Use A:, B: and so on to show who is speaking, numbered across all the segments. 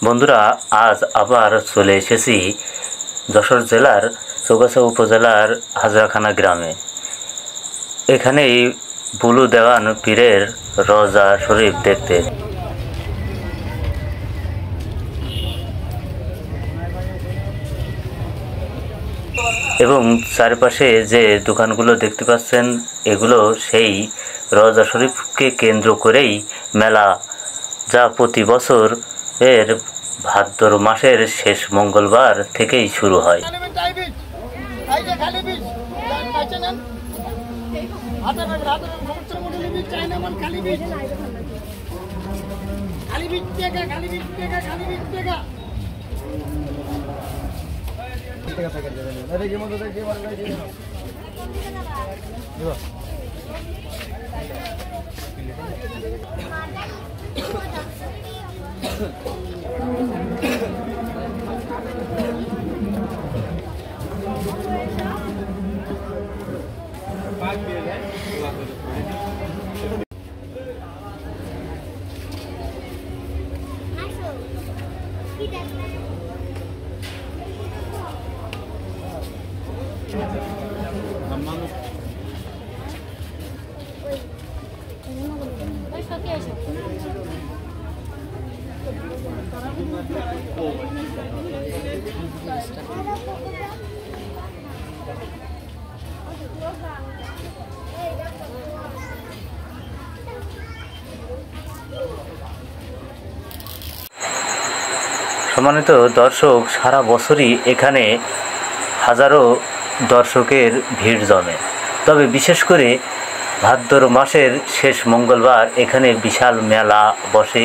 A: বন্ধুরা, আজ আবার চলে এসেছি যশোর জেলার চৌগাছা উপজেলার হাজরাখানা গ্রামে। এখানেই বুলু দেওয়ান পীরের রওজা শরীফ দেখতে। এবং চারপাশে যে দোকানগুলো দেখতে পাচ্ছেন, এগুলো সেই রওজা শরীফকে কেন্দ্র করেই মেলা, যা প্রতি বছর এর ভাদ্র মাসের শেষ মঙ্গলবার থেকেই শুরু হয়। সম্মানিত দর্শক, সারা বছরই এখানে হাজারো দর্শকের ভিড় জমে, তবে বিশেষ করে ভাদ্র মাসের শেষ মঙ্গলবার এখানে বিশাল মেলা বসে।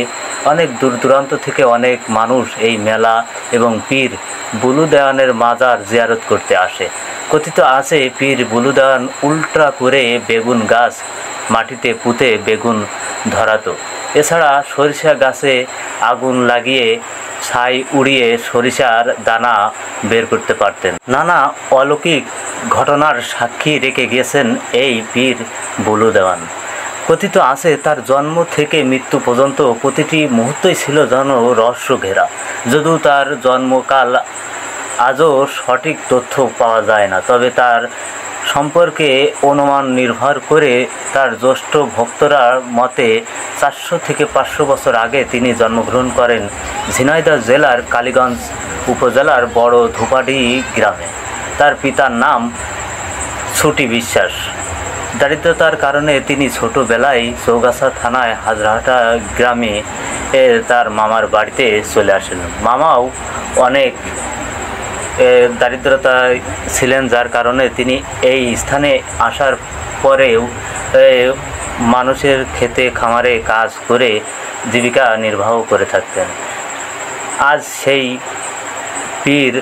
A: অনেক দূর দূরান্ত থেকে অনেক মানুষ এই মেলা এবং পীর বুলু দেওয়ানের মাজার জিয়ারত করতে আসে। কথিত আছে, পীর বুলু দেওয়ান উল্টা করে বেগুন গাছ মাটিতে পুঁতে বেগুন ধরাতো। এছাড়া সরিষা গাছে আগুন লাগিয়ে ছাই উড়িয়ে সরিষার দানা বের করতে পারতেন। নানা অলৌকিক ঘটনার সাক্ষী রেখে গিয়েছেন এই পীর বুলু দেওয়ান। কথিত আছে, তার জন্ম থেকে মৃত্যু পর্যন্ত প্রতিটি মুহূর্তই ছিল যেন রহস্য ঘেরা। যদিও তার জন্মকাল আজও সঠিক তথ্য পাওয়া যায় না, তবে তার সম্পর্কে অনুমান নির্ভর করে তার জ্যেষ্ঠ ভক্তরা মতে 400 থেকে 500 বছর আগে তিনি জন্মগ্রহণ করেন ঝিনাইদহ জেলার কালীগঞ্জ উপজেলার বড় ধূপাডি গ্রামে। তার পিতার নাম ছুটি বিশ্বাস। দারিদ্রতার কারণে তিনি ছোটোবেলায় চৌগাছা থানায় হাজরাহাটা গ্রামে তার মামার বাড়িতে চলে আসেন। মামাও অনেক দারিদ্রতায় ছিলেন, যার কারণে তিনি এই স্থানে আসার পরেও মানুষের খেতে খামারে কাজ করে জীবিকা নির্বাহ করে থাকতেন। আজ সেই পীর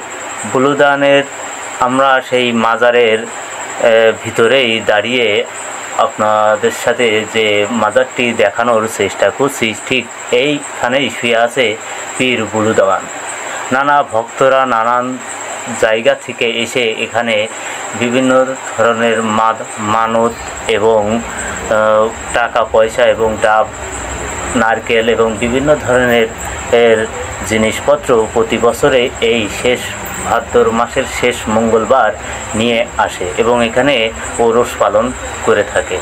A: বুলু দেওয়ানের আমরা সেই মাজারের ভিতরেই দাঁড়িয়ে আপনাদের সাথে যে মাজারটি দেখানোর চেষ্টা করছি, ঠিক এইখানেই শুয়ে আছে পীর বুলু দেওয়ান। নানা ভক্তরা নানান জায়গা থেকে এসে এখানে বিভিন্ন ধরনের মানত এবং টাকা পয়সা এবং ডাব, নারকেল এবং বিভিন্ন ধরনের জিনিসপত্র প্রতি বছরে এই শেষ ভাদ্র মাসের শেষ মঙ্গলবার নিয়ে আসে এবং এখানে ওরস পালন করে থাকে।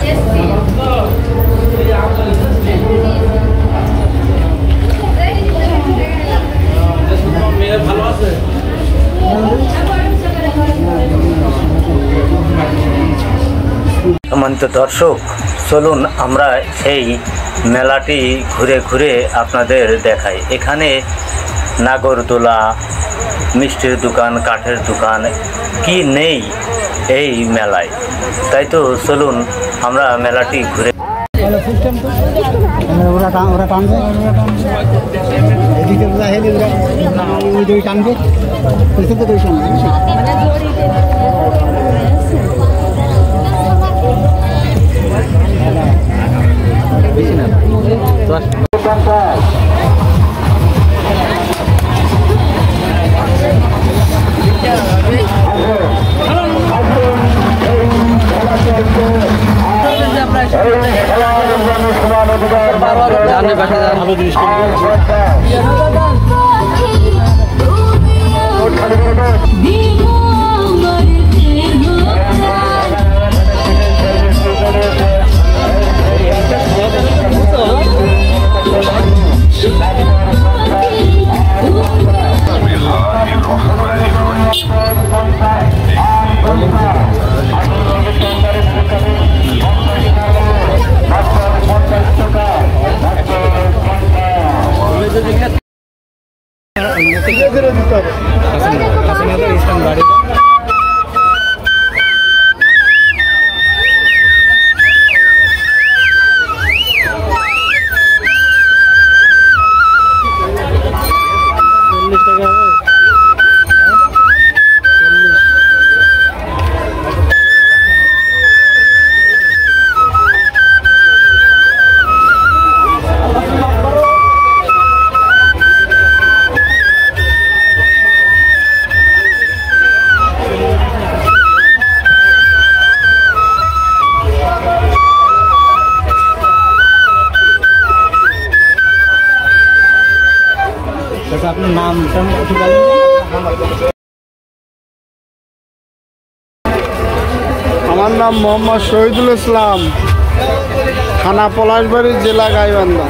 A: সম্মানিত দর্শক, চলুন আমরা সেই মেলাটি ঘুরে ঘুরে আপনাদের দেখাই। এখানে নাগরদোলা, মিষ্টির দোকান, কাঠের দোকান, কি নেই এই মেলায়। তাই তো চলুন আমরা মেলাটি ঘুরে।
B: জানে বাসা ভালো জিনিস ধীরে ধীরে দিতে হবে।
C: আপনার নাম?
B: আমার নাম মোহাম্মদ শহীদুল ইসলাম, থানা পলাশবাড়ি, জেলা গাইবান্ধা।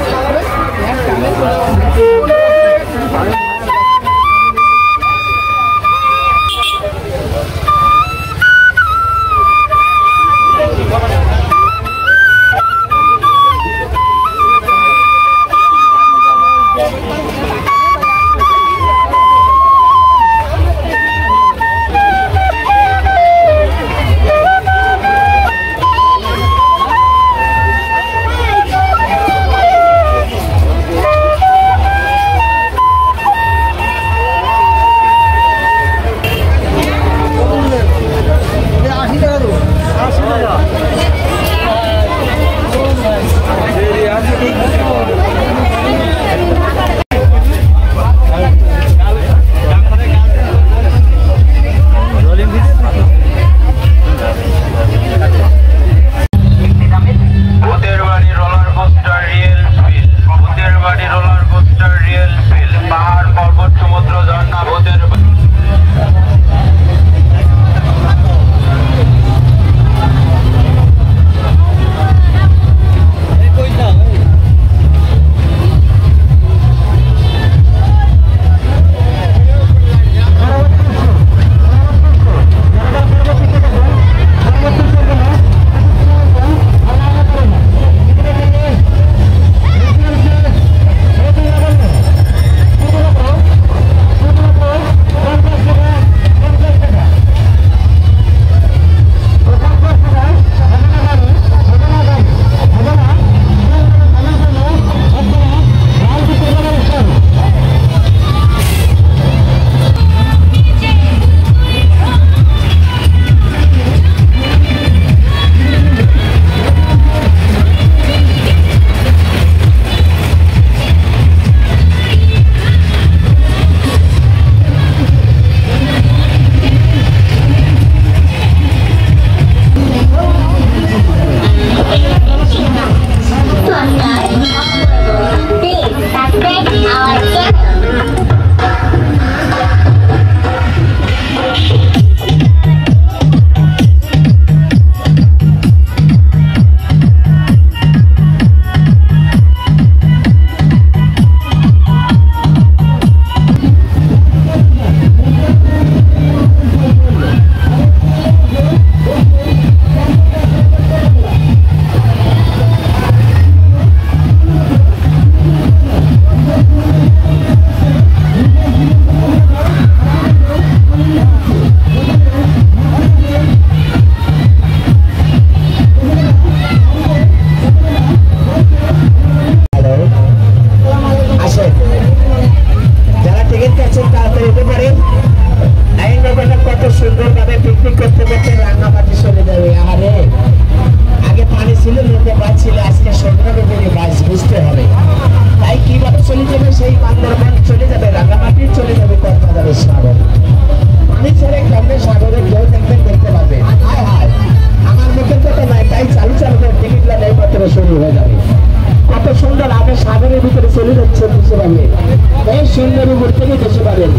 B: সুন্দর উপর থেকে দেশে পারেন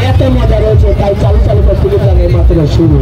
B: এত মজা রয়েছে, তাই চালু চালু করতে মাত্র শুরু।